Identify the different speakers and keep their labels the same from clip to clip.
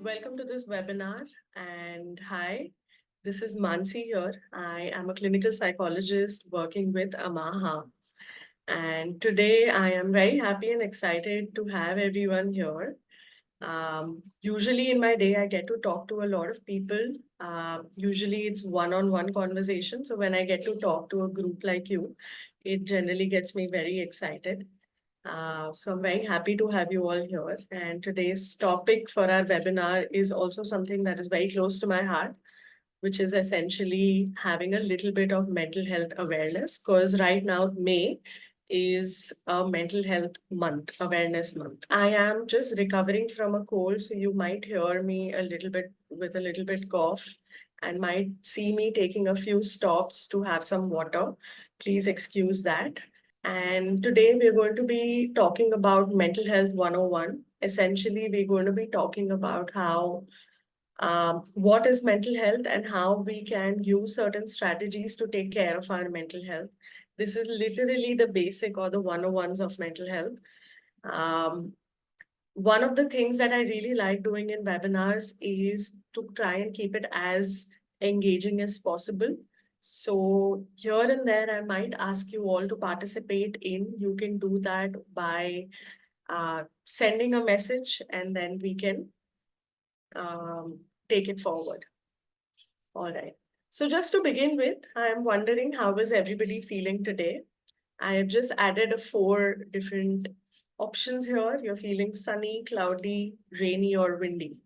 Speaker 1: Welcome to this webinar. And hi, this is Mansi here. I am a clinical psychologist working with Amaha. And today I am very happy and excited to have everyone here. Usually in my day, I get to talk to a lot of people. Usually it's one-on-one conversation. So when I get to talk to a group like you, it generally gets me very excited. So I'm very happy to have you all here. And today's topic for our webinar is also something that is very close to my heart, which is essentially having a little bit of mental health awareness. Because right now, May is a mental health month, awareness month. I am just recovering from a cold, so you might hear me a little bit with a little bit cough and might see me taking a few stops to have some water. Please excuse that. And today we're going to be talking about mental health 101. Essentially, we're going to be talking about how what is mental health and how we can use certain strategies to take care of our mental health. This is literally the basic or the 101s of mental health. Um, One of the things that I really like doing in webinars is to try and keep it as engaging as possible. So here and there, I might ask you all to participate in. You can do that by sending a message and then we can take it forward. All right. So just to begin with, I am wondering how is everybody feeling today? I have just added a 4 different options here. You're feeling sunny, cloudy, rainy, or windy.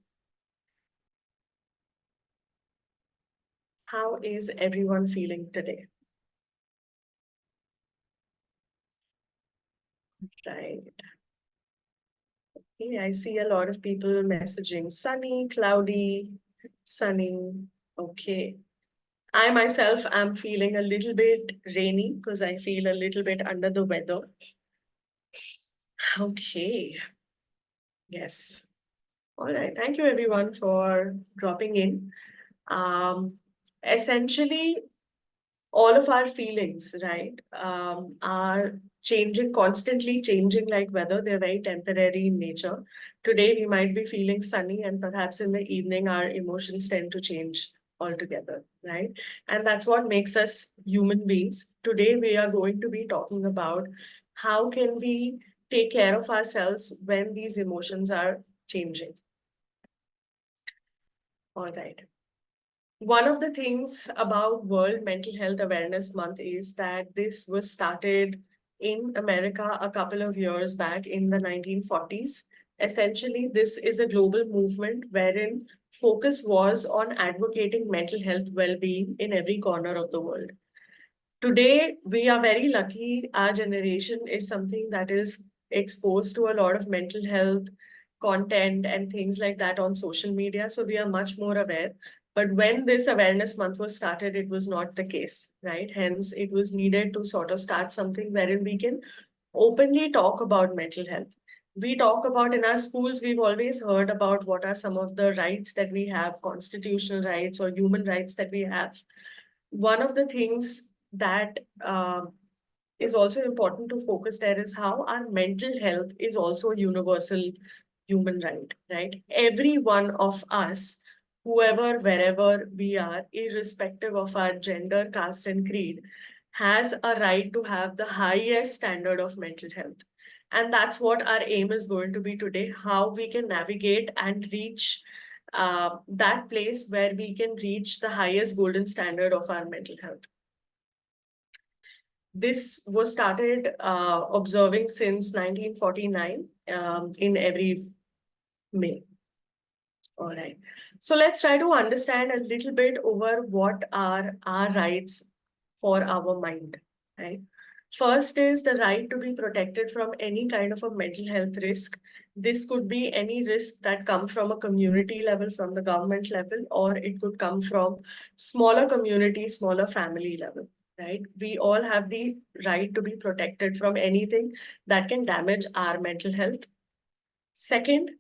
Speaker 1: How is everyone feeling today? Right. Okay, I see a lot of people messaging sunny, cloudy, sunny. Okay. I myself am feeling a little bit rainy because I feel a little bit under the weather. Okay. Yes. All right. Thank you everyone for dropping in. Essentially, all of our feelings, right, are changing, constantly changing like weather. They're very temporary in nature. Today, we might be feeling sunny, and perhaps in the evening, our emotions tend to change altogether, right? And that's what makes us human beings. Today, we are going to be talking about how can we take care of ourselves when these emotions are changing. All right. One of the things about World Mental Health Awareness Month is that this was started in America a couple of years back in the 1940s. Essentially, this is a global movement wherein focus was on advocating mental health well-being in every corner of the world. Today, we are very lucky. Our generation is something that is exposed to a lot of mental health content and things like that on social media. So we are much more aware. But when this awareness month was started, it was not the case, right? Hence, it was needed to sort of start something wherein we can openly talk about mental health. We talk about in our schools, we've always heard about what are some of the rights that we have, constitutional rights or human rights that we have. One of the things that is also important to focus there is how our mental health is also a universal human right, right? Every one of us, whoever, wherever we are, irrespective of our gender, caste, and creed, has a right to have the highest standard of mental health. And that's what our aim is going to be today, how we can navigate and reach that place where we can reach the highest golden standard of our mental health. This was started observing since 1949 in every May. All right. So let's try to understand a little bit over what are our rights for our mind, right? First is the right to be protected from any kind of a mental health risk. This could be any risk that come from a community level, from the government level, or it could come from smaller community, smaller family level, right? We all have the right to be protected from anything that can damage our mental health. Second,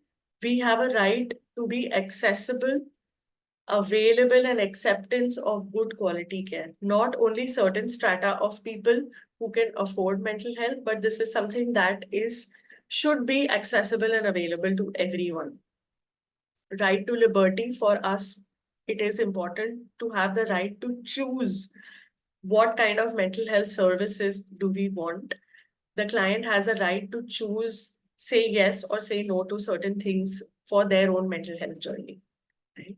Speaker 1: we have a right to be accessible, available, and acceptance of good quality care. Not only certain strata of people who can afford mental health, but this is something that should be accessible and available to everyone. right to liberty. For us, it is important to have the right to choose what kind of mental health services do we want. The client has a right to choose, say yes or say no to certain things for their own mental health journey. Right?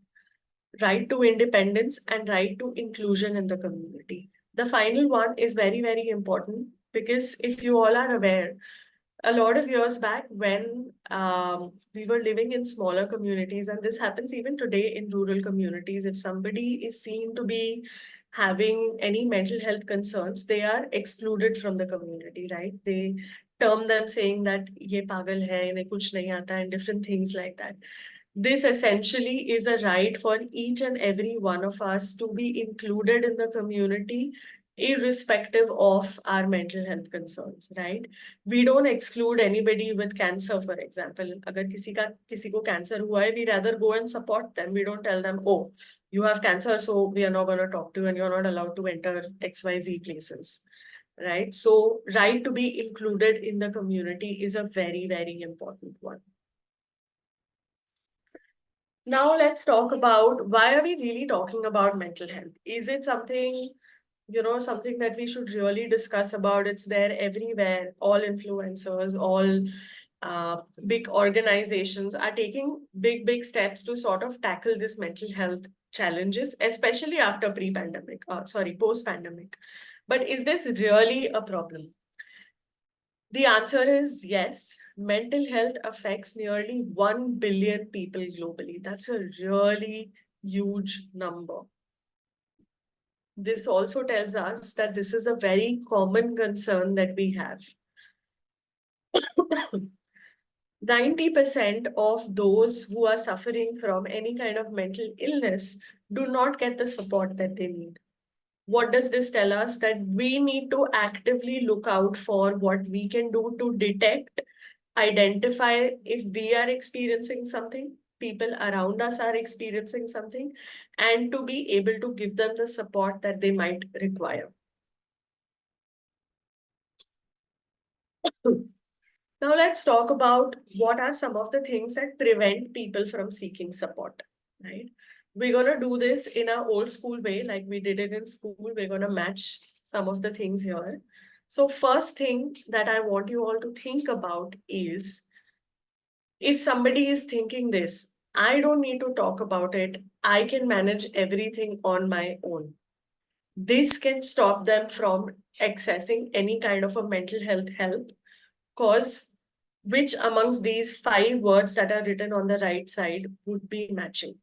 Speaker 1: Right to independence and right to inclusion in the community. The final one is very, very important because if you all are aware, a lot of years back when we were living in smaller communities, and this happens even today in rural communities, if somebody is seen to be having any mental health concerns, they are excluded from the community, right? They term them saying that ye pagal hai, inhe kuch nahi aata, and different things like that. This essentially is a right for each and every one of us to be included in the community, irrespective of our mental health concerns, right? We don't exclude anybody with cancer, for example. अगर किसी को cancer हुआ है, we rather go and support them. We don't tell them, oh, you have cancer, so we are not going to talk to you and you're not allowed to enter XYZ places, right? So, right to be included in the community is a very, very important one. Now let's talk about why are we really talking about mental health? Is it something, something that we should really discuss about? It's there everywhere. All influencers, all big organizations are taking big, big steps to sort of tackle this mental health challenges, especially after post-pandemic. But is this really a problem? The answer is yes. Mental health affects nearly 1 billion people globally. That's a really huge number. This also tells us that this is a very common concern that we have. 90% of those who are suffering from any kind of mental illness do not get the support that they need. What does this tell us? That we need to actively look out for what we can do to detect, identify if we are experiencing something, people around us are experiencing something, and to be able to give them the support that they might require. Now let's talk about what are some of the things that prevent people from seeking support, right? We're going to do this in our old school way, like we did it in school. We're going to match some of the things here. So first thing that I want you all to think about is, if somebody is thinking this, I don't need to talk about it, I can manage everything on my own. This can stop them from accessing any kind of a mental health help, because which amongst these 5 words that are written on the right side would be matching?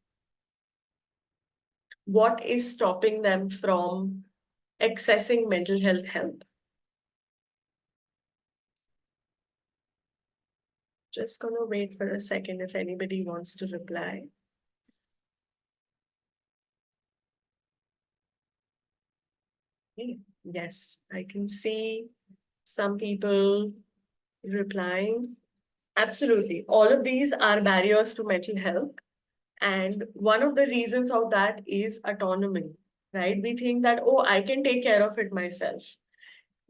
Speaker 1: What is stopping them from accessing mental health help? Just gonna wait for a second if anybody wants to reply. Okay. Yes, I can see some people replying. Absolutely. All of these are barriers to mental health. And one of the reasons of that is autonomy, right? We think that, oh, I can take care of it myself.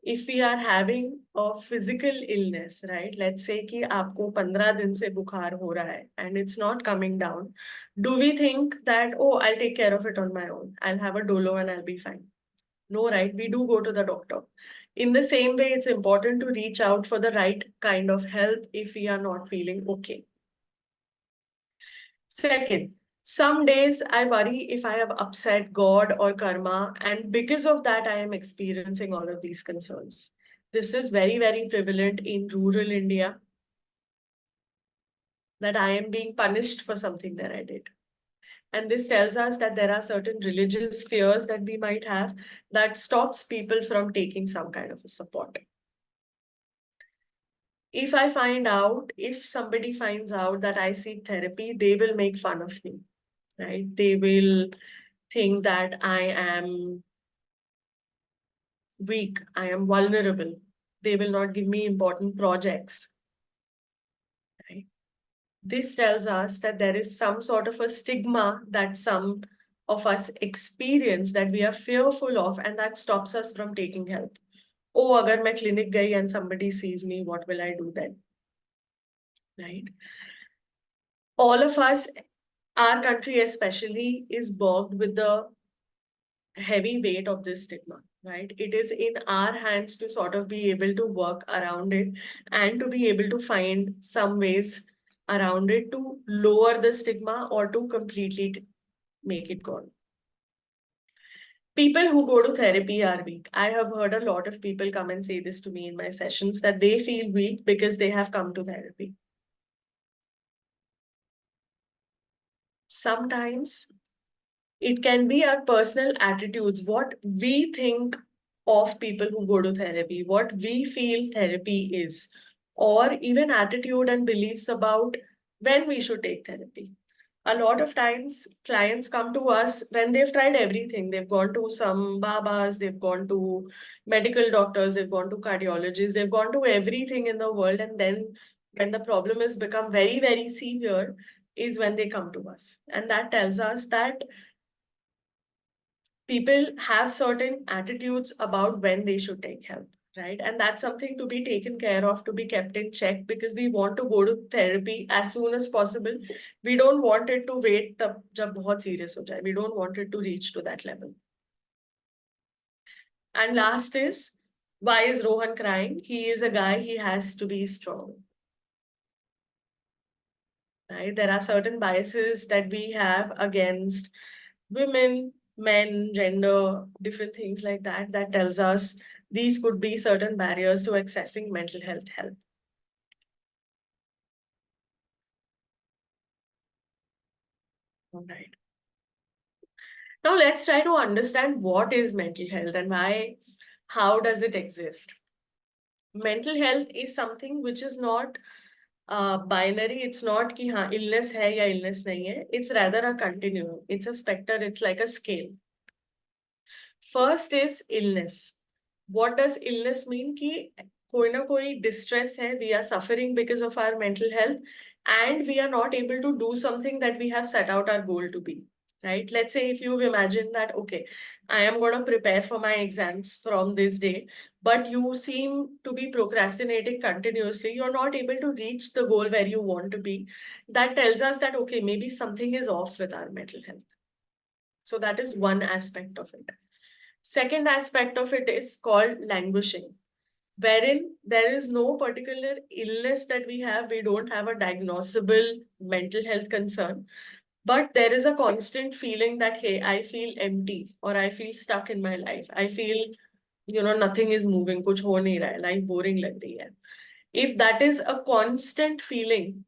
Speaker 1: If we are having a physical illness, right? Let's say कि आपको 15 दिन से बुखार हो रहा है and it's not coming down. Do we think that, oh, I'll take care of it on my own. I'll have a dolo and I'll be fine. No, right? We do go to the doctor. In the same way, it's important to reach out for the right kind of help if we are not feeling okay. Second, some days I worry if I have upset God or karma, and because of that, I am experiencing all of these concerns. This is very, very prevalent in rural India, that I am being punished for something that I did. And this tells us that there are certain religious fears that we might have that stops people from taking some kind of a support. If somebody finds out that I seek therapy, they will make fun of me, right? They will think that I am weak, I am vulnerable. They will not give me important projects, right? This tells us that there is some sort of a stigma that some of us experience that we are fearful of, and that stops us from taking help. Oh, agar main clinic gayi and somebody sees me, what will I do then? Right? All of us Our country especially is bogged with the heavy weight of this stigma, right? It is in our hands to sort of be able to work around it and to be able to find some ways around it to lower the stigma or to completely make it gone. People who go to therapy are weak. I have heard a lot of people come and say this to me in my sessions that they feel weak because they have come to therapy. Sometimes it can be our personal attitudes, what we think of people who go to therapy, what we feel therapy is, or even attitude and beliefs about when we should take therapy. A lot of times, clients come to us when they've tried everything. They've gone to some babas, they've gone to medical doctors, they've gone to cardiologists, they've gone to everything in the world. And then when the problem has become very, very severe, is when they come to us. And that tells us that people have certain attitudes about when they should take help, right? And that's something to be taken care of, to be kept in check, because we want to go to therapy as soon as possible. We don't want it to wait tab jab bahut serious ho jaye. We don't want it to reach to that level. And last is, why is Rohan crying? He is a guy, he has to be strong, right? There are certain biases that we have against women, men, gender, different things like that, that tells us these could be certain barriers to accessing mental health help. All right. Now let's try to understand what is mental health and how does it exist? Mental health is something which is not binary. It's not कि हाँ illness है या illness नहीं है. It's rather a continuum. It's a specter. It's like a scale. First is illness. What does illness mean? कि कोई ना कोई distress है, we are suffering because of our mental health, and we are not able to do something that we have set out our goal to be. Right? Let's say if you've imagined that, okay, I am going to prepare for my exams from this day, but you seem to be procrastinating continuously. You're not able to reach the goal where you want to be. That tells us that, okay, maybe something is off with our mental health. So that is one aspect of it. Second aspect of it is called languishing, wherein there is no particular illness that we have. We don't have a diagnosable mental health concern, but there is a constant feeling that, hey, I feel empty or I feel stuck in my life. I feel, nothing is moving, kuch ho nahi raha hai, life boring lag rahi hai. If that is a constant feeling,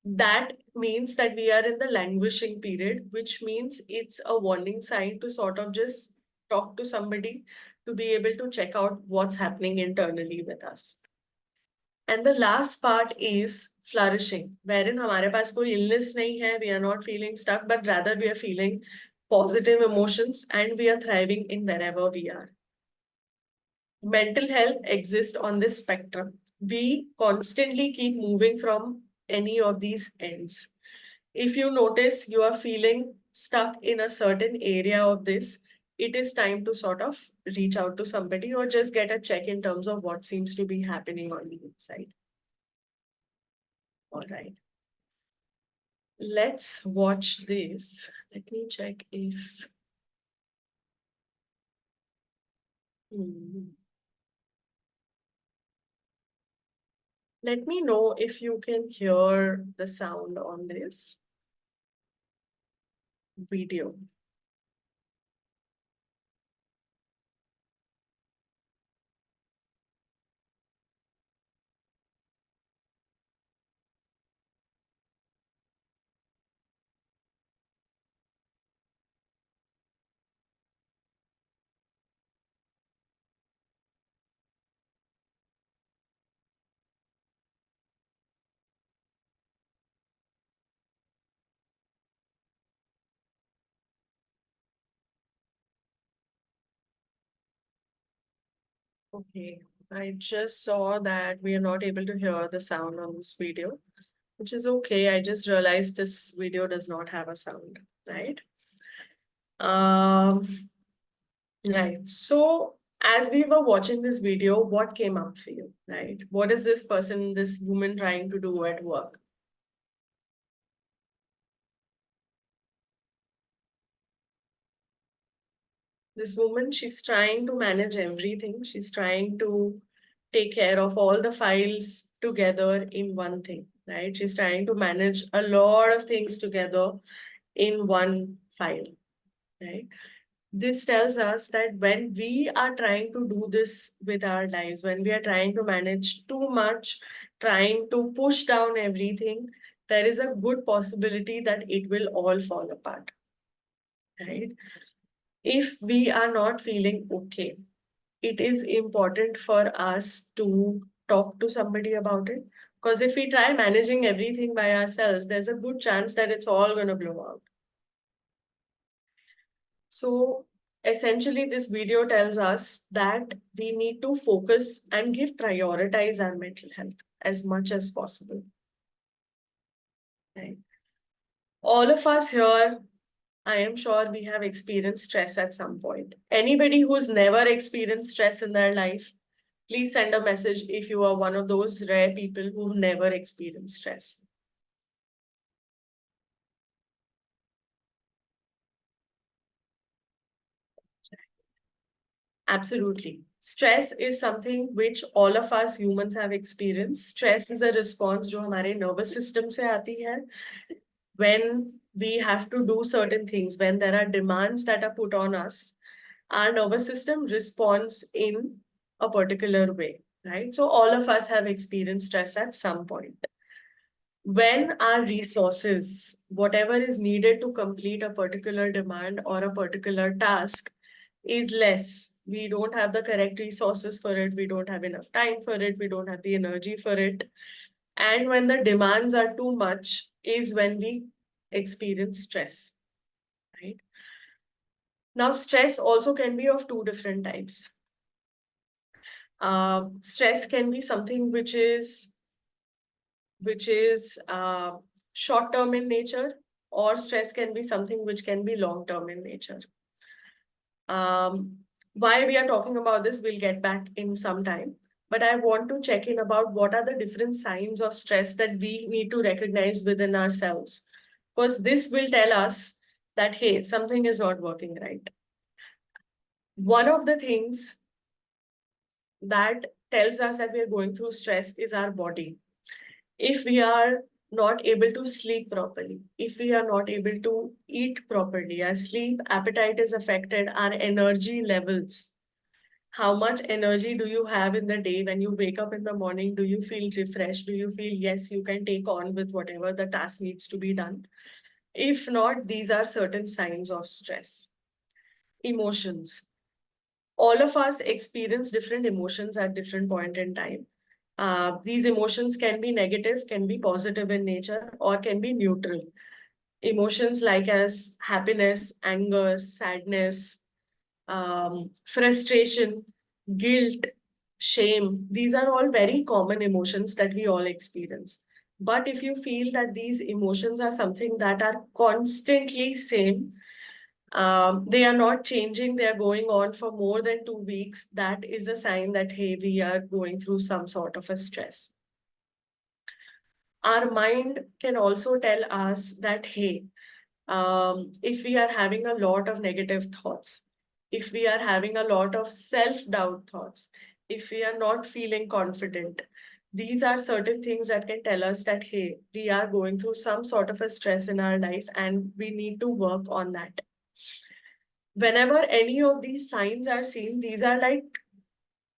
Speaker 1: that means that we are in the languishing period, which means it's a warning sign to sort of just talk to somebody to be able to check out what's happening internally with us. And the last part is flourishing, wherein हमारे पास कोई illness नहीं है, we are not feeling stuck, but rather we are feeling positive emotions and we are thriving in wherever we are. Mental health exists on this spectrum. We constantly keep moving from any of these ends. If you notice you are feeling stuck in a certain area of this, it is time to sort of reach out to somebody or just get a check in terms of what seems to be happening on the inside. All right. Let's watch this. Let me check if. Hmm. Let me know if you can hear the sound on this video. Okay, I just saw that we are not able to hear the sound on this video, which is okay. I just realized this video does not have a sound, right? Um, right. So as we were watching this video, what came up for you, right? What is this person, this woman trying to do at work? This woman, she's trying to manage everything. She's trying to take care of all the files together in one thing, right? She's trying to manage a lot of things together in one file, right? This tells us that when we are trying to do this with our lives, when we are trying to manage too much, trying to push down everything, there is a good possibility that it will all fall apart, right? If we are not feeling okay, it is important for us to talk to somebody about it. Because if we try managing everything by ourselves, there's a good chance that it's all going to blow out. So essentially, this video tells us that we need to focus and prioritize our mental health as much as possible. Right? All of us here, I am sure we have experienced stress at some point. Anybody who's never experienced stress in their life, please send a message if you are one of those rare people who've never experienced stress. Absolutely. Stress is something which all of us humans have experienced. Stress is a response जो हमारे nervous system से आती है when we have to do certain things, when there are demands that are put on us, our nervous system responds in a particular way, right? So all of us have experienced stress at some point. When our resources, whatever is needed to complete a particular demand or a particular task, is less, we don't have the correct resources for it, we don't have enough time for it, we don't have the energy for it. And when the demands are too much, is when we experience stress, right? Now, stress also can be of two different types. Stress can be something which is short term in nature, or stress can be something which can be long term in nature. Um, why we are talking about this, we'll get back in some time. But I want to check in about what are the different signs of stress that we need to recognize within ourselves. Because this will tell us that, hey, something is not working right. One of the things that tells us that we are going through stress is our body. If we are not able to sleep properly, if we are not able to eat properly, our sleep appetite is affected, our energy levels. How much energy do you have in the day when you wake up in the morning? Do you feel refreshed? Do you feel, yes, you can take on with whatever the task needs to be done? If not, these are certain signs of stress. Emotions. All of us experience different emotions at different point in time. These emotions can be negative, can be positive in nature, or can be neutral. Emotions like as happiness, anger, sadness, frustration, guilt, shame, these are all very common emotions that we all experience. But if you feel that these emotions are something that are constantly same, they are not changing, they are going on for more than 2 weeks, that is a sign that, hey, we are going through some sort of a stress. Our mind can also tell us that, hey, if we are having a lot of negative thoughts, if we are having a lot of self-doubt thoughts, if we are not feeling confident, these are certain things that can tell us that, hey, we are going through some sort of a stress in our life and we need to work on that. Whenever any of these signs are seen, these are like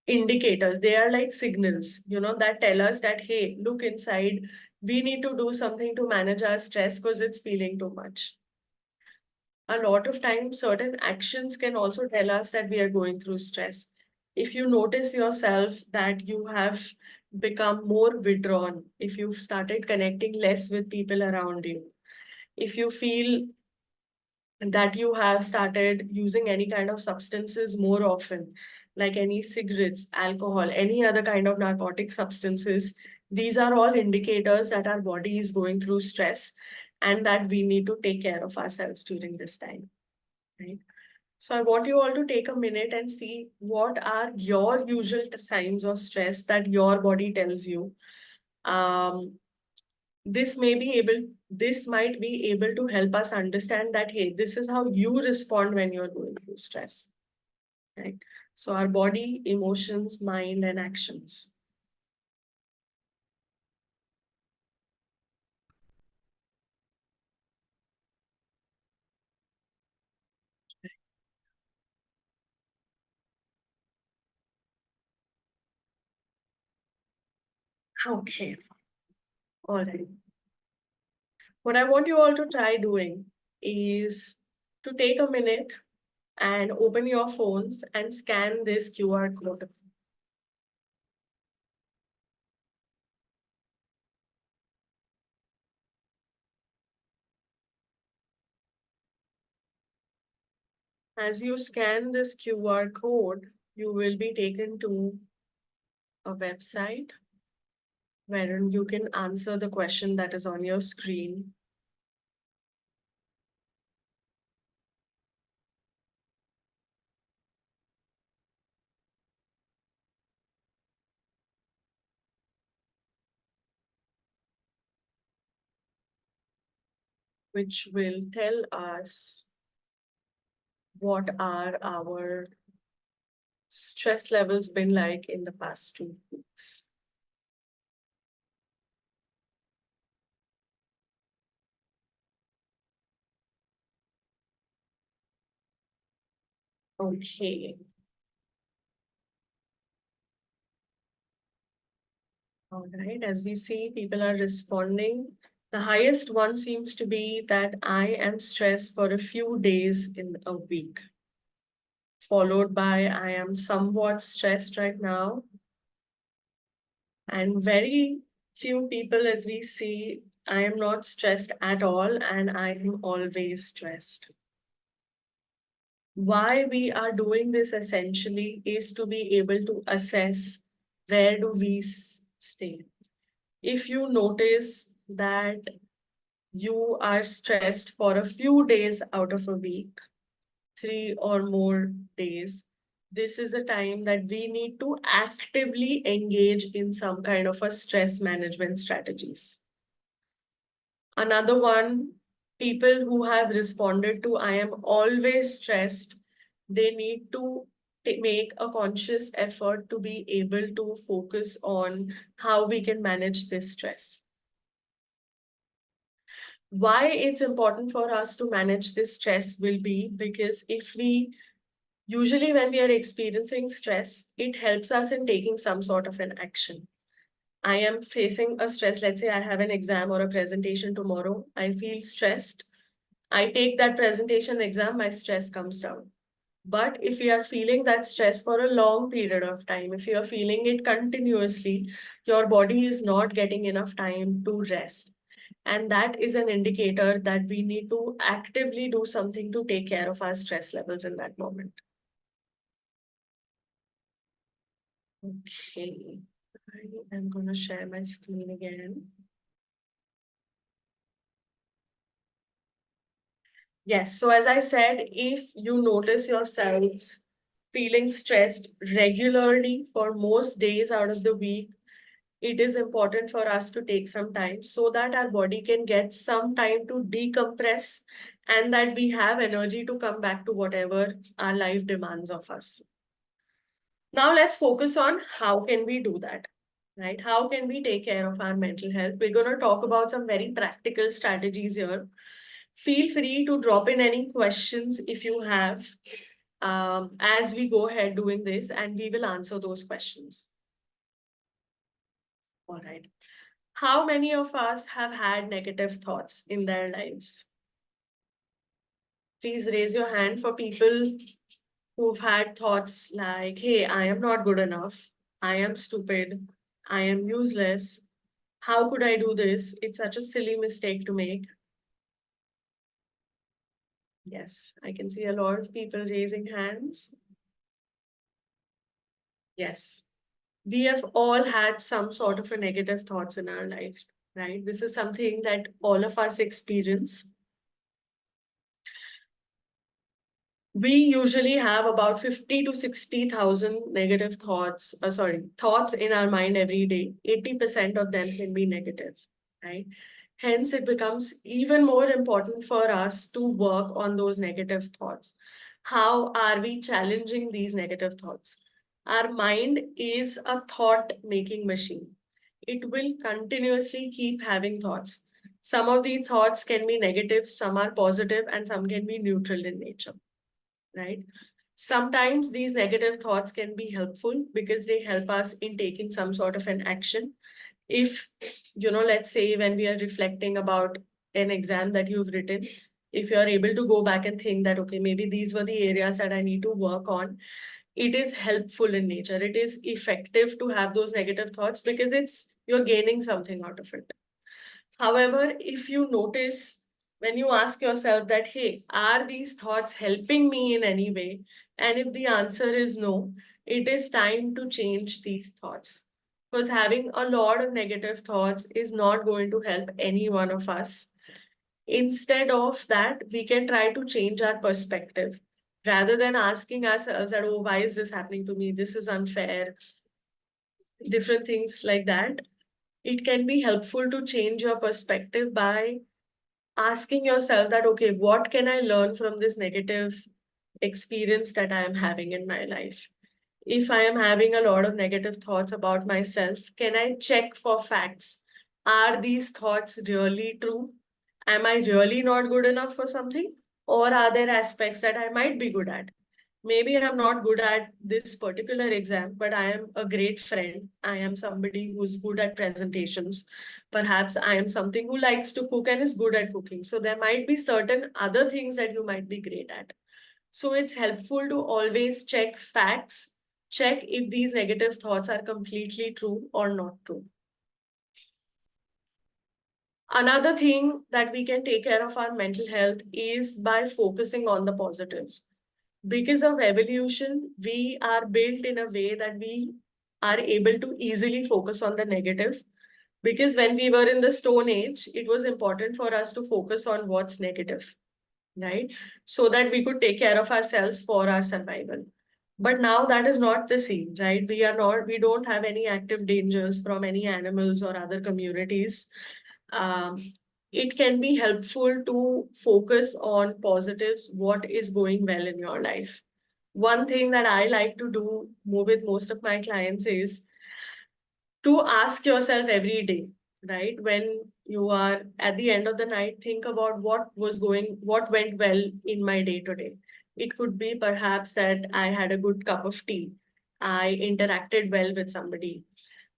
Speaker 1: indicators, they are like signals, that tell us that, hey, look inside, we need to do something to manage our stress because it's feeling too much. A lot of times, certain actions can also tell us that we are going through stress. If you notice yourself that you have become more withdrawn, if you've started connecting less with people around you, if you feel that you have started using any kind of substances more often, like any cigarettes, alcohol, any other kind of narcotic substances, these are all indicators that our body is going through stress and that we need to take care of ourselves during this time, right? So I want you all to take a minute and see what are your usual signs of stress that your body tells you. Um, this might be able to help us understand that, hey, this is how you respond when you're going through stress. right? So our body, emotions, mind, and actions. Okay, all right. What I want you all to try doing is to take a minute and open your phones and scan this QR code, as you scan this QR code, you will be taken to a website wherein you can answer the question that is on your screen. Which will tell us what are our stress levels been like in the past 2 weeks. Okay. All right. As we see, people are responding. The highest one seems to be that I am stressed for a few days in a week, followed by I am somewhat stressed right now. And very few people, as we see, I am not stressed at all and I am always stressed. Why we are doing this essentially is to be able to assess where do we stay. If you notice that you are stressed for a few days out of a week, 3 or more days, this is a time that we need to actively engage in some kind of a stress management strategies. Another one, people who have responded to I am always stressed, they need to make a conscious effort to be able to focus on how we can manage this stress. Why it's important for us to manage this stress will be because if we usually when we are experiencing stress, it helps us in taking some sort of an action. I am facing a stress. Let's say I have an exam or a presentation tomorrow. I feel stressed. I take that presentation exam, my stress comes down. But if you are feeling that stress for a long period of time, if you are feeling it continuously, your body is not getting enough time to rest. And that is an indicator that we need to actively do something to take care of our stress levels in that moment. Okay, I am going to share my screen again. Yes, so as I said, if you notice yourselves feeling stressed regularly for most days out of the week, it is important for us to take some time so that our body can get some time to decompress and that we have energy to come back to whatever our life demands of us. Now let's focus on how can we do that, right? How can we take care of our mental health? We're going to talk about some very practical strategies here. Feel free to drop in any questions if you have as we go ahead doing this, and we will answer those questions. All right. How many of us have had negative thoughts in their lives? Please raise your hand for people who've had thoughts like, hey, I am not good enough. I am stupid. I am useless. How could I do this? It's such a silly mistake to make. Yes, I can see a lot of people raising hands. Yes, we have all had some sort of a negative thoughts in our life, right? This is something that all of us experience. We usually have about 50 to 60,000 negative thoughts in our mind every day. 80% of them can be negative, right? Hence, it becomes even more important for us to work on those negative thoughts. how are we challenging these negative thoughts? Our mind is a thought making machine. It will continuously keep having thoughts. Some of these thoughts can be negative, some are positive, and some can be neutral in nature, right? Sometimes these negative thoughts can be helpful because they help us in taking some sort of an action. If, let's say when we are reflecting about an exam that you've written, if you're able to go back and think that, okay, maybe these were the areas that I need to work on, it is helpful in nature. It is effective to have those negative thoughts because you're gaining something out of it. However, if you notice when you ask yourself that, hey, are these thoughts helping me in any way? And if the answer is no, it is time to change these thoughts. Because having a lot of negative thoughts is not going to help any one of us. Instead of that, we can try to change our perspective rather than asking ourselves that, oh, why is this happening to me? This is unfair. Different things like that. It can be helpful to change your perspective by asking yourself that, okay, what can I learn from this negative experience that I am having in my life? If I am having a lot of negative thoughts about myself, can I check for facts? Are these thoughts really true? Am I really not good enough for something? Or are there aspects that I might be good at? Maybe I'm not good at this particular exam, but I am a great friend. I am somebody who's good at presentations. Perhaps I am something who likes to cook and is good at cooking. So there might be certain other things that you might be great at. So it's helpful to always check facts, check if these negative thoughts are completely true or not true. Another thing that we can take care of our mental health is by focusing on the positives. Because of evolution, we are built in a way that we are able to easily focus on the negative. Because when we were in the Stone Age, it was important for us to focus on what's negative, right? So that we could take care of ourselves for our survival. But now that is not the scene, right? We don't have any active dangers from any animals or other communities. um, it can be helpful to focus on positives, what is going well in your life. One thing that I like to do with most of my clients is to ask yourself every day, right? When you are at the end of the night, think about what went well in my day today. It could be perhaps that I had a good cup of tea. I interacted well with somebody.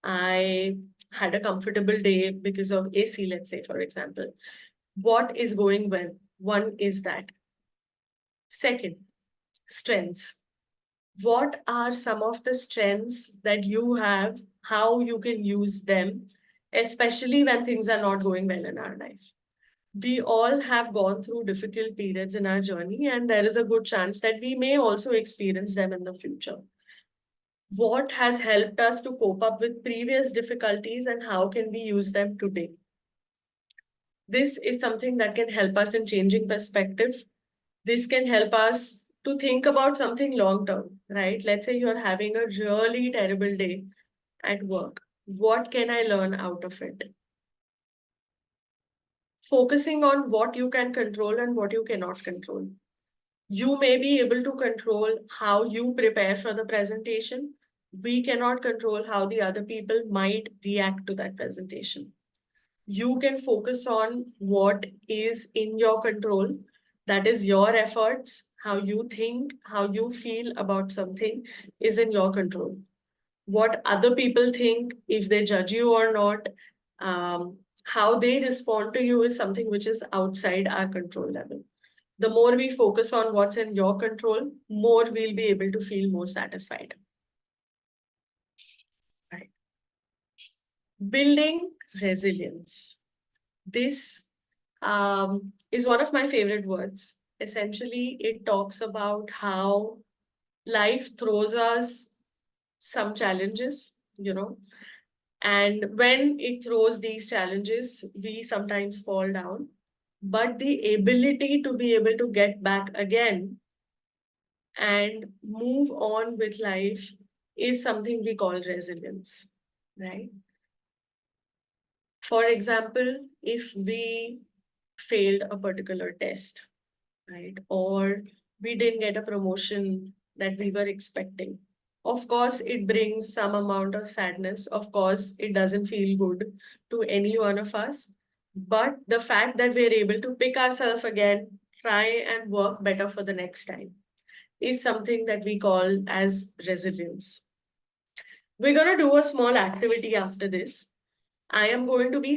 Speaker 1: I had a comfortable day because of AC, let's say, for example. What is going well? One is that. Second, strengths. What are some of the strengths that you have, how you can use them, especially when things are not going well in our life? We all have gone through difficult periods in our journey, and there is a good chance that we may also experience them in the future. What has helped us to cope up with previous difficulties, and how can we use them today? This is something that can help us in changing perspective. This can help us to think about something long term, right? Let's say you're having a really terrible day at work. What can I learn out of it? Focusing on what you can control and what you cannot control. You may be able to control how you prepare for the presentation. We cannot control how the other people might react to that presentation. You can focus on what is in your control. That is your efforts, how you think, how you feel about something is in your control. What other people think, if they judge you or not, how they respond to you is something which is outside our control level. The more we focus on what's in your control, more we'll be able to feel more satisfied. Right. Building resilience. This is one of my favorite words. Essentially, it talks about how life throws us some challenges, and when it throws these challenges, we sometimes fall down. But the ability to be able to get back again and move on with life is something we call resilience, right? For example, if we failed a particular test, right? Or we didn't get a promotion that we were expecting. Of course, it brings some amount of sadness. Of course, it doesn't feel good to any one of us. But the fact that we're able to pick ourselves again, try and work better for the next time, is something that we call as resilience. We're going to do a small activity after this. I am going to be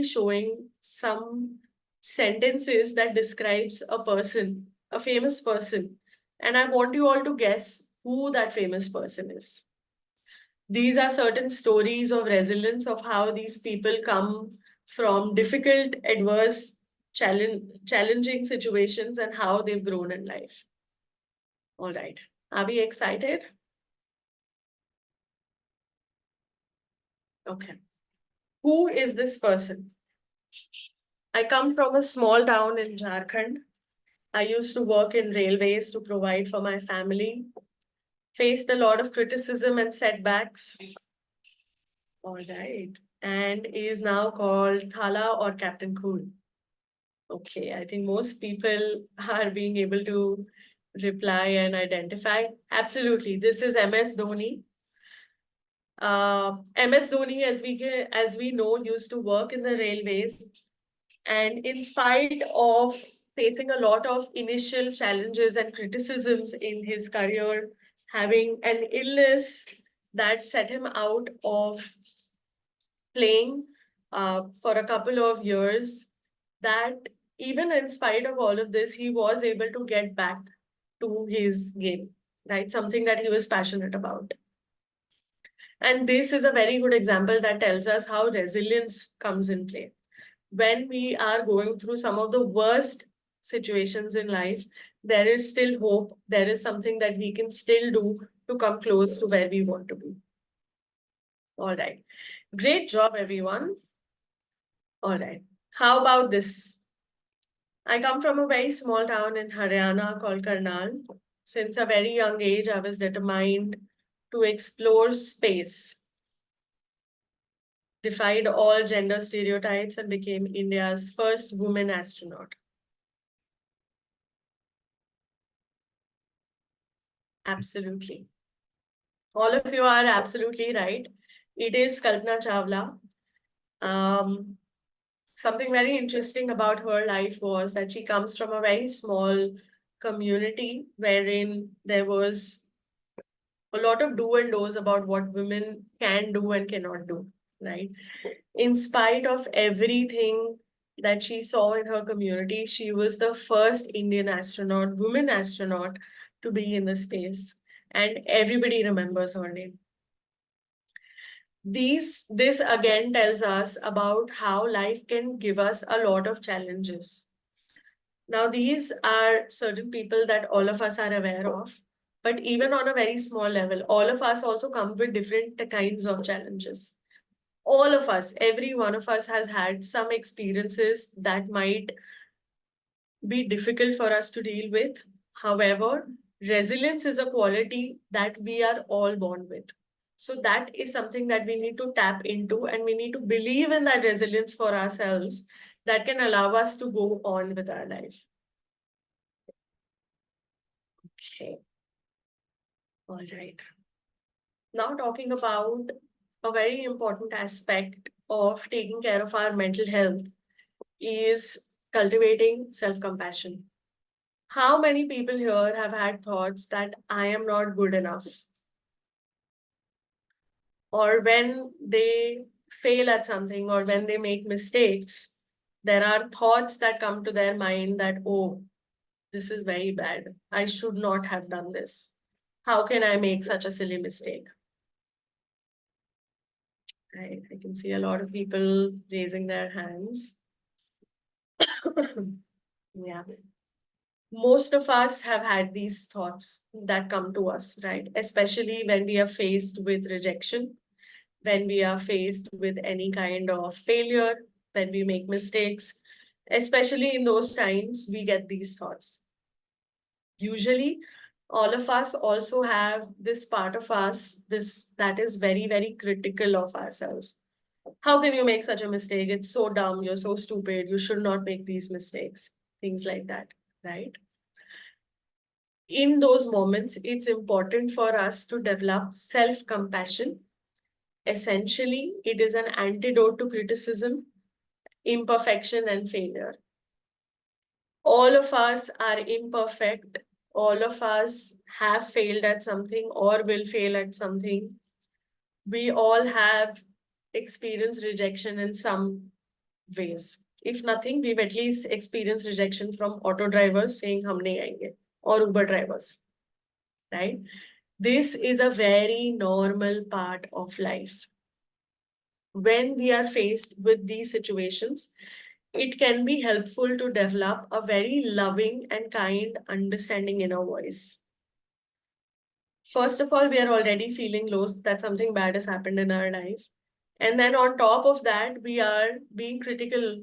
Speaker 1: showing some sentences that describes a person, a famous person, and I want you all to guess who that famous person is. These are certain stories of resilience of how these people come from difficult, adverse, challenging situations and how they've grown in life. All right. Are we excited? Okay. Who is this person? I come from a small town in Jharkhand. I used to work in railways to provide for my family, faced a lot of criticism and setbacks. All right. And is now called Thala or Captain Cool. Okay, I think most people are being able to reply and identify. Absolutely. This is MS Dhoni. MS Dhoni, as we know, used to work in the railways. And in spite of facing a lot of initial challenges and criticisms in his career, having an illness that set him out of playing for a couple of years, that even in spite of all of this, he was able to get back to his game, right? Something that he was passionate about. And this is a very good example that tells us how resilience comes in play. When we are going through some of the worst situations in life, there is still hope. There is something that we can still do to come close to where we want to be. All right. Great job, everyone. All right. How about this? I come from a very small town in Haryana called Karnal. Since a very young age, I was determined to explore space, defied all gender stereotypes, and became India's first woman astronaut. Absolutely. All of you are absolutely right. It is Kalpana Chawla. Um, Something very interesting about her life was that she comes from a very small community wherein there was a lot of do and do's about what women can do and cannot do, right? In spite of everything that she saw in her community, she was the first Indian astronaut, woman astronaut, to be in the space. And everybody remembers her name. This again tells us about how life can give us a lot of challenges. Now, these are certain people that all of us are aware of, but even on a very small level, all of us also come with different kinds of challenges. All of us, every one of us has had some experiences that might be difficult for us to deal with. However, resilience is a quality that we are all born with. So that is something that we need to tap into, and we need to believe in that resilience for ourselves that can allow us to go on with our life. Okay. All right. Now talking about a very important aspect of taking care of our mental health is cultivating self-compassion. How many people here have had thoughts that I am not good enough? Or when they fail at something or when they make mistakes, there are thoughts that come to their mind that, oh, this is very bad. I should not have done this. How can I make such a silly mistake? I can see a lot of people raising their hands. Yeah. Most of us have had these thoughts that come to us, right? Especially when we are faced with rejection, when we are faced with any kind of failure, when we make mistakes, especially in those times, we get these thoughts. Usually, all of us also have this part of us, this that is very, very critical of ourselves. How can you make such a mistake? It's so dumb, you're so stupid, you should not make these mistakes, things like that, right? In those moments, it's important for us to develop self-compassion. Essentially, it is an antidote to criticism, imperfection, and failure. All of us are imperfect. All of us have failed at something or will fail at something. We all have experienced rejection in some ways. If nothing, we've at least experienced rejection from auto drivers saying hum nahi aayenge, or Uber drivers, right? This is a very normal part of life. When we are faced with these situations, it can be helpful to develop a very loving and kind, understanding inner voice. First of all, we are already feeling low that something bad has happened in our life. And then on top of that, we are being critical,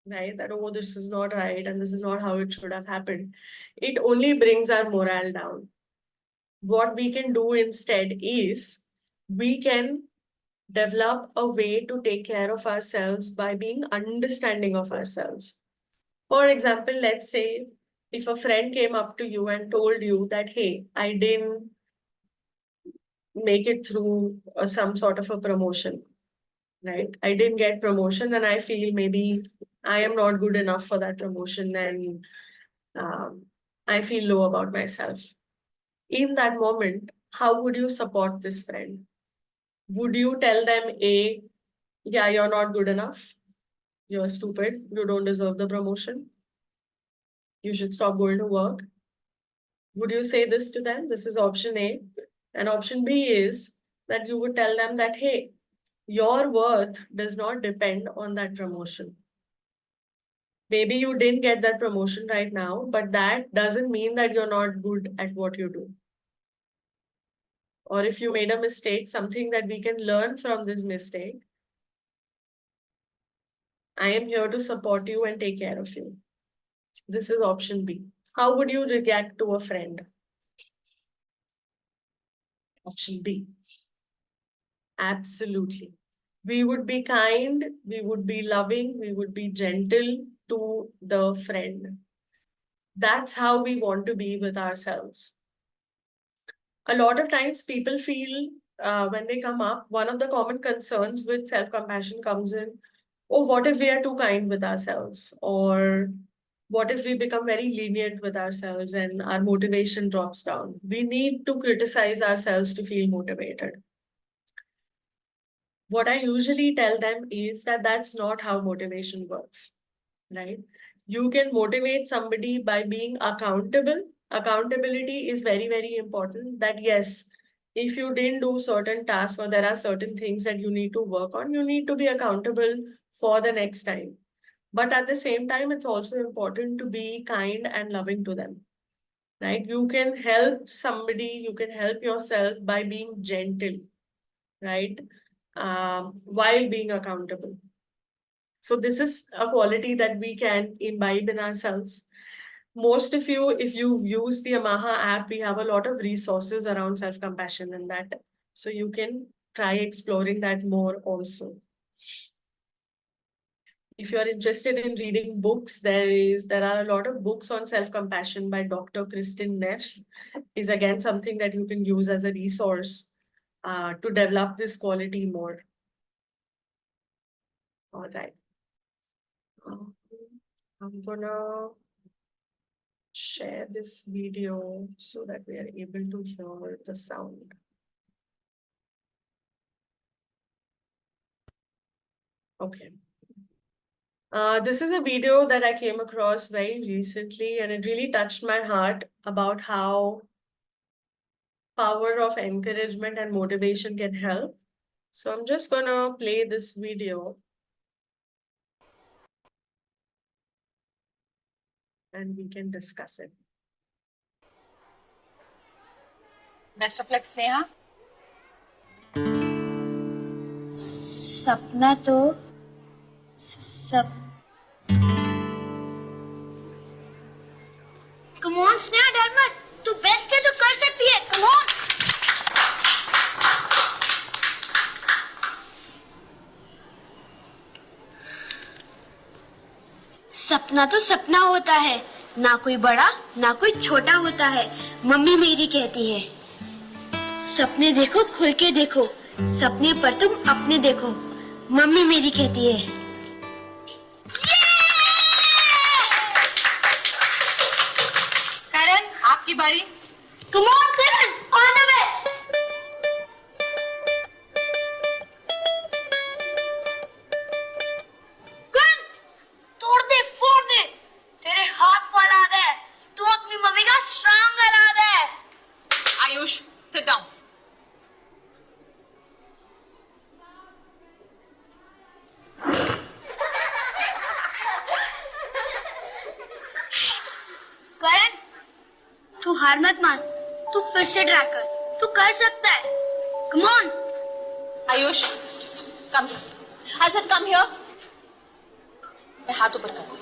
Speaker 1: right? That, oh, this is not right and this is not how it should have happened. It only brings our morale down. What we can do instead is we can develop a way to take care of ourselves by being understanding of ourselves. For example, let's say if a friend came up to you and told you that, hey, I didn't make it through some sort of a promotion, right? I didn't get promotion and I feel maybe I am not good enough for that promotion and um, I feel low about myself. In that moment, how would you support this friend? Would you tell them, A, yeah, you're not good enough, you're stupid, you don't deserve the promotion, you should stop going to work? Would you say this to them? This is option A. And option B is that you would tell them that, hey, your worth does not depend on that promotion. Maybe you didn't get that promotion right now, but that doesn't mean that you're not good at what you do. Or if you made a mistake, something that we can learn from this mistake, I am here to support you and take care of you. This is option B. How would you react to a friend? Option B. Absolutely. We would be kind, we would be loving, we would be gentle to the friend. That's how we want to be with ourselves. A lot of times people feel when they come up, one of the common concerns with self-compassion comes in, oh, what if we are too kind with ourselves? Or what if we become very lenient with ourselves and our motivation drops down? We need to criticize ourselves to feel motivated. What I usually tell them is that that's not how motivation works, right? You can motivate somebody by being accountable. Accountability is very, very important. That yes, if you didn't do certain tasks or there are certain things that you need to work on, you need to be accountable for the next time. But at the same time, it's also important to be kind and loving to them, right? You can help somebody, you can help yourself by being gentle, right? While being accountable. So this is a quality that we can imbibe in ourselves. Most of you, if you've used the Yamaha app, we have a lot of resources around self-compassion in that. So you can try exploring that more also. If you're interested in reading books, there are a lot of books on self-compassion by Dr. Kristin Neff. Is again something that you can use as a resource to develop this quality more. All right. I'm gonna share this video so that we are able to hear the sound. Okay. This is a video that I came across very recently and it really touched my heart about how power of encouragement and motivation can help. So I'm just gonna play this video and we can discuss it.
Speaker 2: Best of luck, Sneha. सपना तो सब Come on, Sneha, डर मत. तू best है, तू कर सकती है. Come on. सपना तो सपना होता है, ना कोई बड़ा ना कोई छोटा होता है, मम्मी मेरी कहती है। सपने देखो खुल के देखो, सपने पर तुम अपने देखो, मम्मी मेरी कहती है।
Speaker 3: करण, आपकी बारी।
Speaker 2: Come on Karan, all the best. Karan, तोड़ दे फोड़ दे, तेरे हाथ फैला दे, तू अपनी मम्मी का स्ट्रांग करा दे।
Speaker 3: Ayush, sit down.
Speaker 2: करण, तू हार मत मान, तू फिर से ट्राई कर, तू कर सकता है। Come on.
Speaker 3: Ayush, come here. I said come here. मैं हाथ ऊपर कर,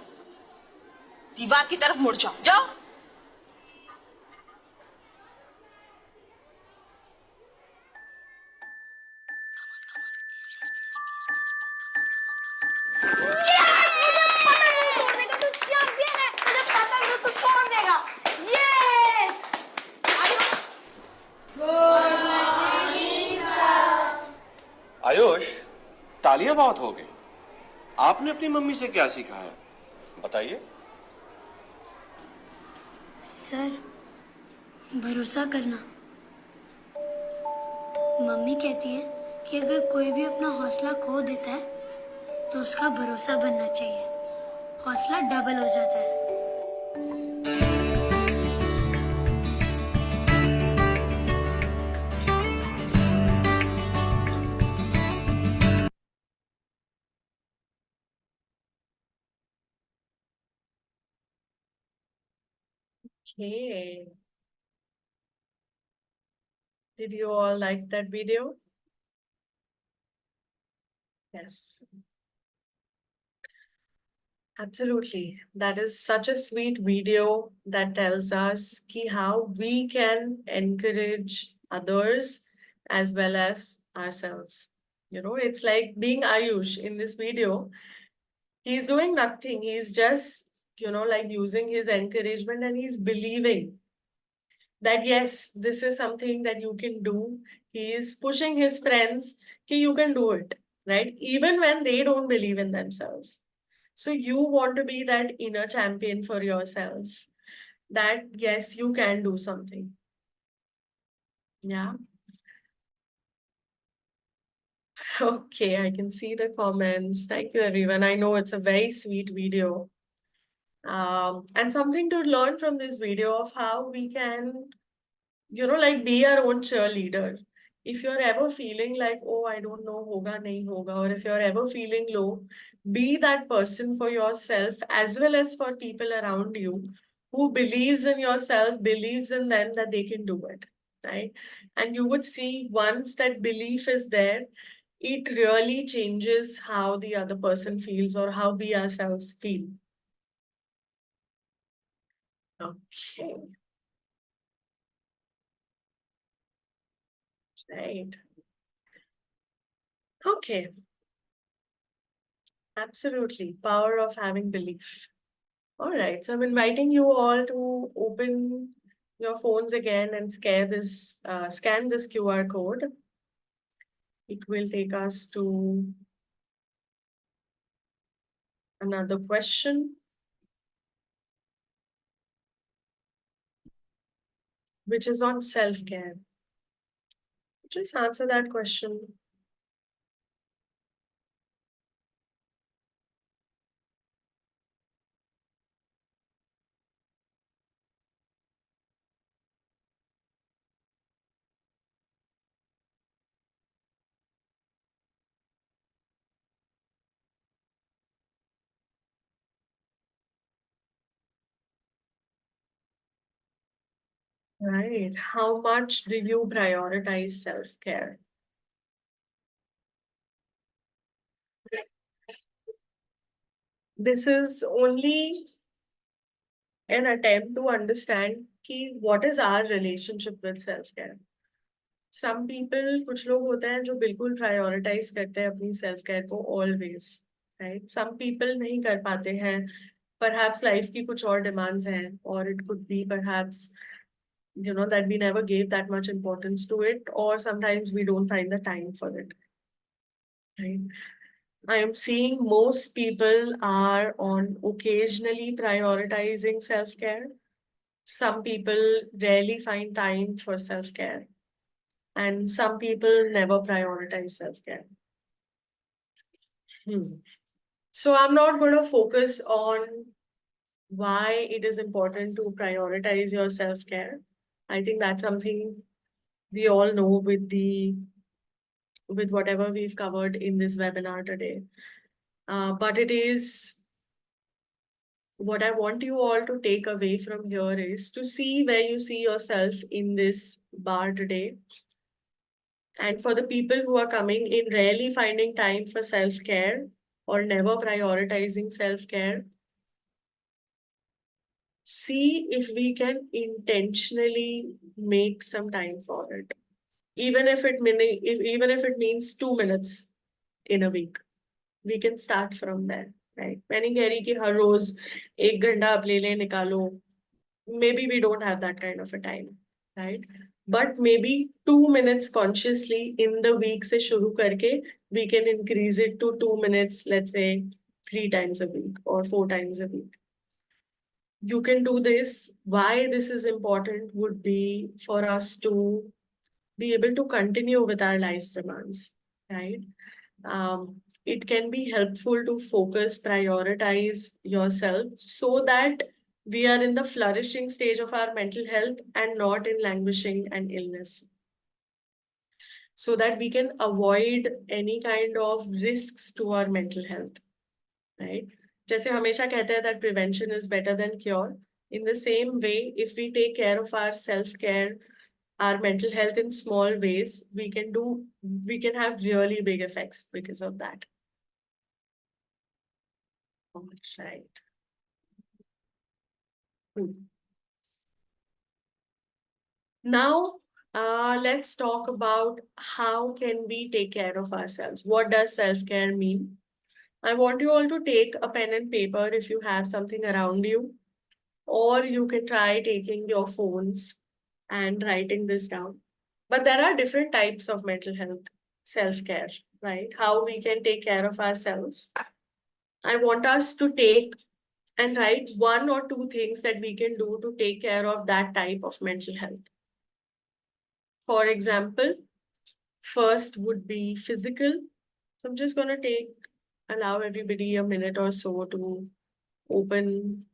Speaker 3: दीवार की तरफ मुड़ जाओ, जाओ।
Speaker 4: आयुष, तालियां बहुत हो गई। आपने अपनी मम्मी से क्या सीखा है, बताइए।
Speaker 2: सर, भरोसा करना। मम्मी कहती है कि अगर कोई भी अपना हौसला खो देता है तो उसका भरोसा बनना चाहिए, हौसला डबल हो जाता है।
Speaker 1: Okay. Did you all like that video? Yes. Absolutely. That is such a sweet video that tells us how we can encourage others as well as ourselves. It's like being Ayush in this video. He's doing nothing. He's just, like using his encouragement and he's believing that yes, this is something that you can do. He is pushing his friends that you can do it, right? Even when they don't believe in themselves. So you want to be that inner champion for yourself, that yes, you can do something. Yeah. Okay, I can see the comments. Thank you, everyone. I know it's a very sweet video. And something to learn from this video of how we can, like be our own cheerleader. If you're ever feeling like, oh, I don't know, hoga, nahi hoga, or if you're ever feeling low, be that person for yourself as well as for people around you who believes in yourself, believes in them that they can do it, right? And you would see once that belief is there, it really changes how the other person feels or how we ourselves feel. Okay, right. Okay, absolutely. Power of having belief. All right, so I'm inviting you all to open your phones again and scan this QR code. It will take us to another question, which is on self-care. Just answer that question. Right. How much do you prioritize self-care? This is only an attempt to understand what is our relationship with self-care. Some people, कुछ लोग होते हैं जो बिल्कुल prioritize करते हैं अपनी self-care को always, right? Some people नहीं कर पाते हैं perhaps life की कुछ और demands हैं, or it could be perhaps that we never gave that much importance to it, or sometimes we don't find the time for it, right? I am seeing most people are on occasionally prioritizing self-care. Some people rarely find time for self-care, and some people never prioritize self-care. So I'm not going to focus on why it is important to prioritize your self-care. I think that's something we all know with whatever we've covered in this webinar today. But it is what I want you all to take away from here is to see where you see yourself in this bar today. And for the people who are coming in rarely finding time for self-care or never prioritizing self-care, see if we can intentionally make some time for it. Even if it means 2 minutes in a week. We can start from there, right? मैं नहीं कह रही कि हर रोज 1 घंटा आप ले लें निकालो. Maybe we don't have that kind of a time, right? But maybe 2 minutes consciously in the week से शुरू करके we can increase it to 2 minutes, let's say 3 times a week or 4 times a week. You can do this. Why this is important would be for us to be able to continue with our life's demands, right? It can be helpful to focus, prioritize yourself so that we are in the flourishing stage of our mental health and not in languishing and illness. So that we can avoid any kind of risks to our mental health, right? जैसे हमेशा कहते हैं that prevention is better than cure. In the same way, if we take care of our self-care, our mental health in small ways, we can have really big effects because of that. All right. Now, let's talk about how can we take care of ourselves. What does self-care mean? I want you all to take a pen and paper if you have something around you, or you can try taking your phones and writing this down. But there are different types of mental health self-care, right? How we can take care of ourselves. I want us to take and write 1 or 2 things that we can do to take care of that type of mental health. For example, first would be physical. So I'm just going to allow everybody a minute or so to open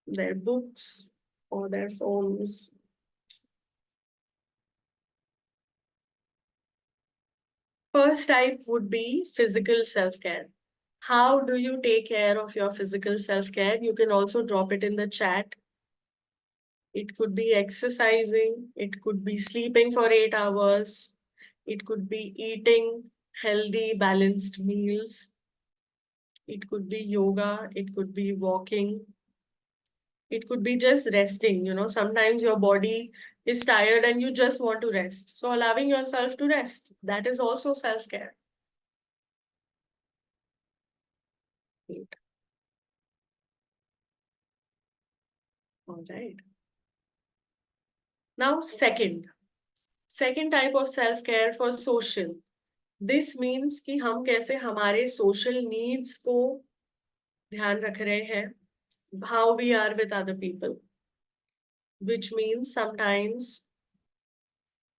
Speaker 1: their books or their phones. First type would be physical self-care. How do you take care of your physical self-care? You can also drop it in the chat. It could be exercising, it could be sleeping for 8 hours, it could be eating healthy, balanced meals, it could be yoga, it could be walking, it could be just resting. Sometimes your body is tired and you just want to rest. So allowing yourself to rest, that is also self-care. All right. Now, second type of self-care for social. This means कि हम कैसे हमारे social needs को ध्यान रख रहे हैं, how we are with other people, which means sometimes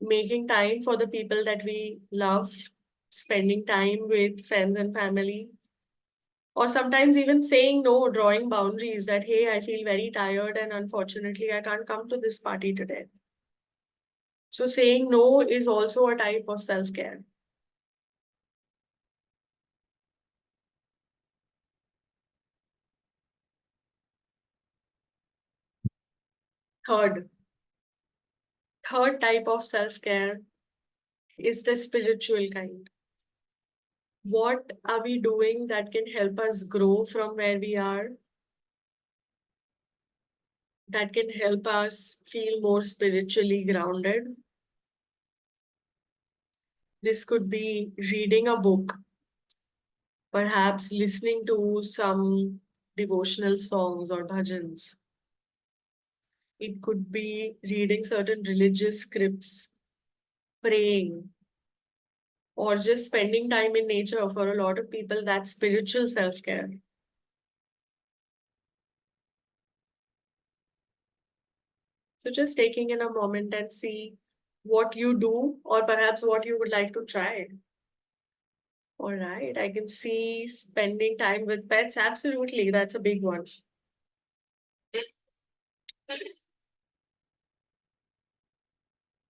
Speaker 1: making time for the people that we love, spending time with friends and family, or sometimes even saying no, drawing boundaries that, hey, I feel very tired and unfortunately I can't come to this party today. So saying no is also a type of self-care. Third type of self-care is the spiritual kind. What are we doing that can help us grow from where we are? That can help us feel more spiritually grounded. This could be reading a book, perhaps listening to some devotional songs or bhajans. It could be reading certain religious scripts, praying, or just spending time in nature. For a lot of people, that's spiritual self-care. So just taking in a moment and see what you do, or perhaps what you would like to try. All right, I can see spending time with pets. Absolutely, that's a big one.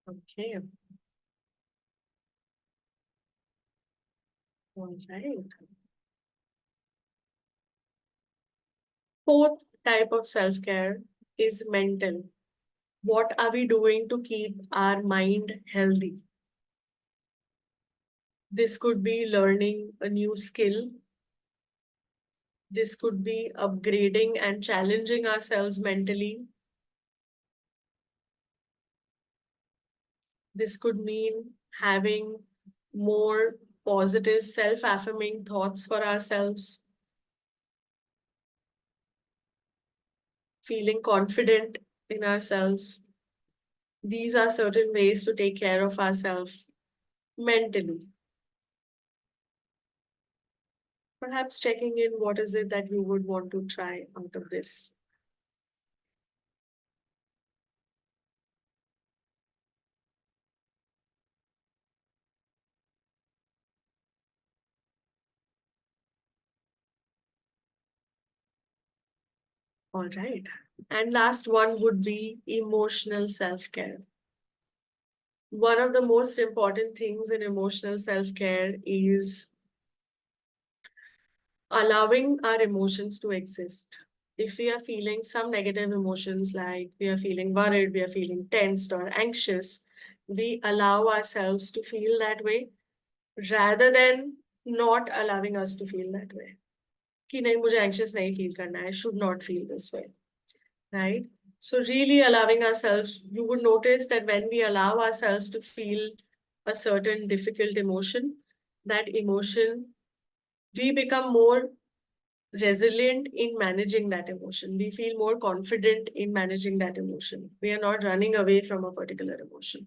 Speaker 1: Okay, all right. Fourth type of self-care is mental. What are we doing to keep our mind healthy? This could be learning a new skill. This could be upgrading and challenging ourselves mentally. This could mean having more positive, self-affirming thoughts for ourselves, feeling confident in ourselves. These are certain ways to take care of ourselves mentally. Perhaps checking in what is it that you would want to try out of this. All right. And last one would be emotional self-care. One of the most important things in emotional self-care is allowing our emotions to exist. If we are feeling some negative emotions, like we are feeling worried, we are feeling tensed or anxious, we allow ourselves to feel that way rather than not allowing us to feel that way. कि नहीं मुझे anxious नहीं feel करना है, I should not feel this way, right? So really allowing ourselves, you would notice that when we allow ourselves to feel a certain difficult emotion, that emotion, we become more resilient in managing that emotion. We feel more confident in managing that emotion. We are not running away from a particular emotion.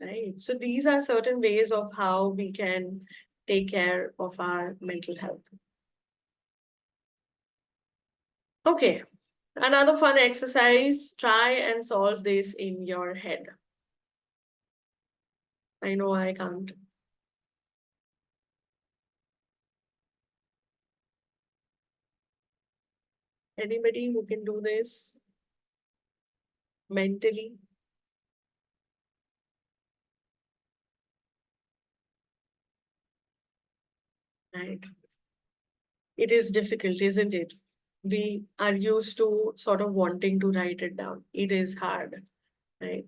Speaker 1: Right. So these are certain ways of how we can take care of our mental health. Okay. Another fun exercise, try and solve this in your head. I know I can't. Anybody who can do this mentally? Right. It is difficult, isn't it? We are used to sort of wanting to write it down. It is hard, right?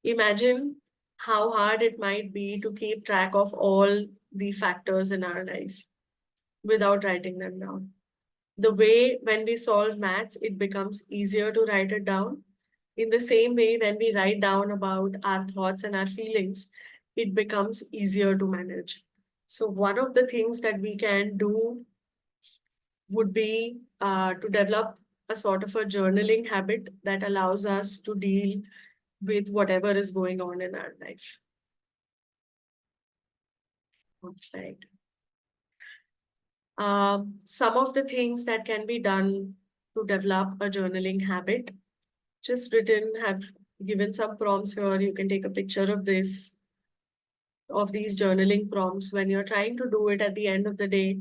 Speaker 1: Imagine how hard it might be to keep track of all the factors in our life without writing them down. The way when we solve maths, it becomes easier to write it down. In the same way, when we write down about our thoughts and our feelings, it becomes easier to manage. So one of the things that we can do would be to develop a sort of a journaling habit that allows us to deal with whatever is going on in our life. Right. Some of the things that can be done to develop a journaling habit, just written, have given some prompts here. You can take a picture of this, of these journaling prompts. When you're trying to do it at the end of the day,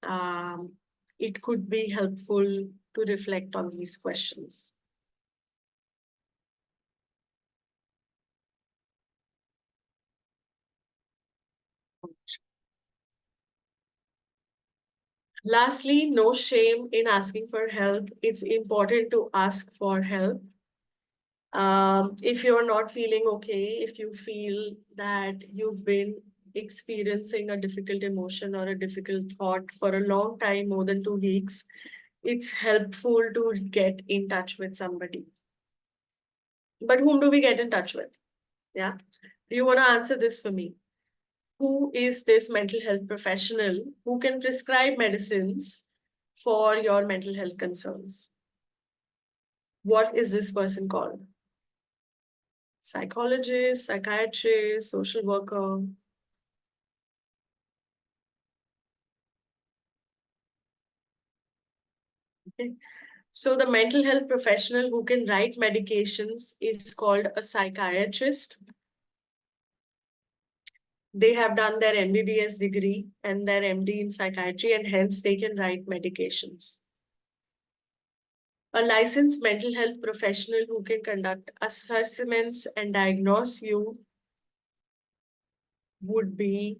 Speaker 1: um, it could be helpful to reflect on these questions. Lastly, no shame in asking for help. It's important to ask for help. If you're not feeling okay, if you feel that you've been experiencing a difficult emotion or a difficult thought for a long time, more than 2 weeks, it's helpful to get in touch with somebody. But whom do we get in touch with? Yeah. Do you want to answer this for me? who is this mental health professional who can prescribe medicines for your mental health concerns? What is this person called? Psychologist, psychiatrist, social worker? Okay. So the mental health professional who can write medications is called a psychiatrist. They have done their MBBS degree and their MD in psychiatry, and hence they can write medications. A licensed mental health professional who can conduct assessments and diagnose you would be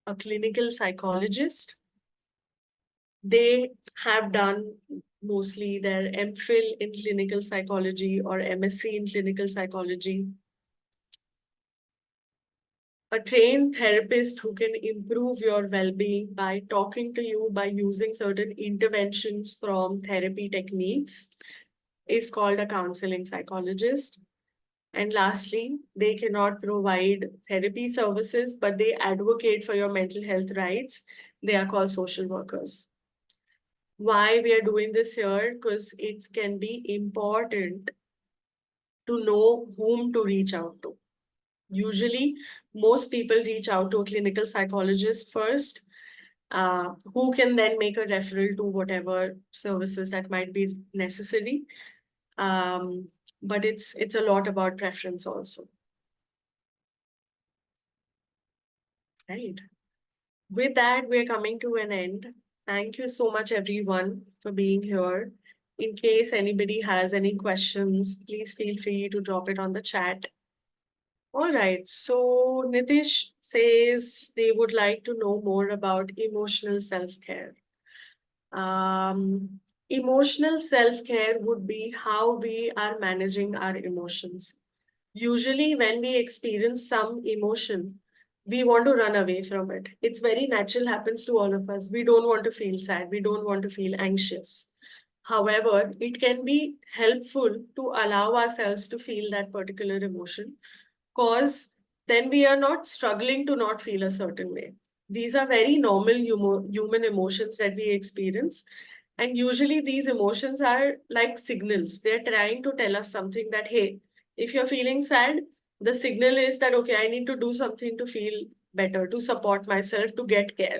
Speaker 1: a clinical psychologist. They have done mostly their MPhil in clinical psychology or MSc in clinical psychology. A trained therapist who can improve your well-being by talking to you by using certain interventions from therapy techniques is called a counseling psychologist. And lastly, they cannot provide therapy services, but they advocate for your mental health rights. They are called social workers. Why we are doing this here? Because it can be important to know whom to reach out to. Usually, most people reach out to a clinical psychologist first, who can then make a referral to whatever services that might be necessary. But it's a lot about preference also. Right. With that, we're coming to an end. Thank you so much, everyone, for being here. In case anybody has any questions, please feel free to drop it on the chat. All right. So Nitish says they would like to know more about emotional self-care. Emotional self-care would be how we are managing our emotions. Usually, when we experience some emotion, we want to run away from it. It's very natural, happens to all of us. We don't want to feel sad. We don't want to feel anxious. However, it can be helpful to allow ourselves to feel that particular emotion, because then we are not struggling to not feel a certain way. These are very normal human emotions that we experience. And usually these emotions are like signals. They're trying to tell us something that, hey, if you're feeling sad, the signal is that, okay, I need to do something to feel better, to support myself, to get care.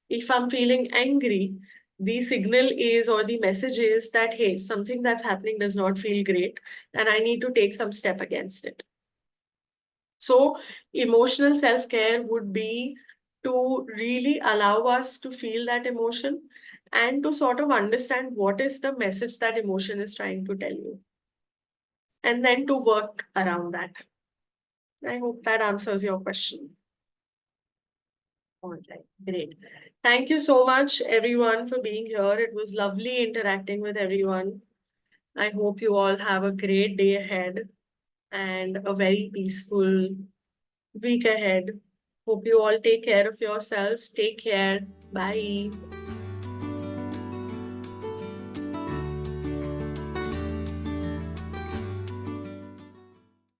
Speaker 1: If I'm feeling angry, the signal is, or the message is that, hey, something that's happening does not feel great, and I need to take some step against it. So, emotional self care would be to really allow us to feel that emotion and to sort of understand what is the message that emotion is trying to tell you, and then to work around that. I hope that answers your question. All right, great. Thank you so much, everyone, for being here. It was lovely interacting with everyone. I hope you all have a great day ahead and a very peaceful week ahead. Hope you all take care of yourselves. Take care. Bye.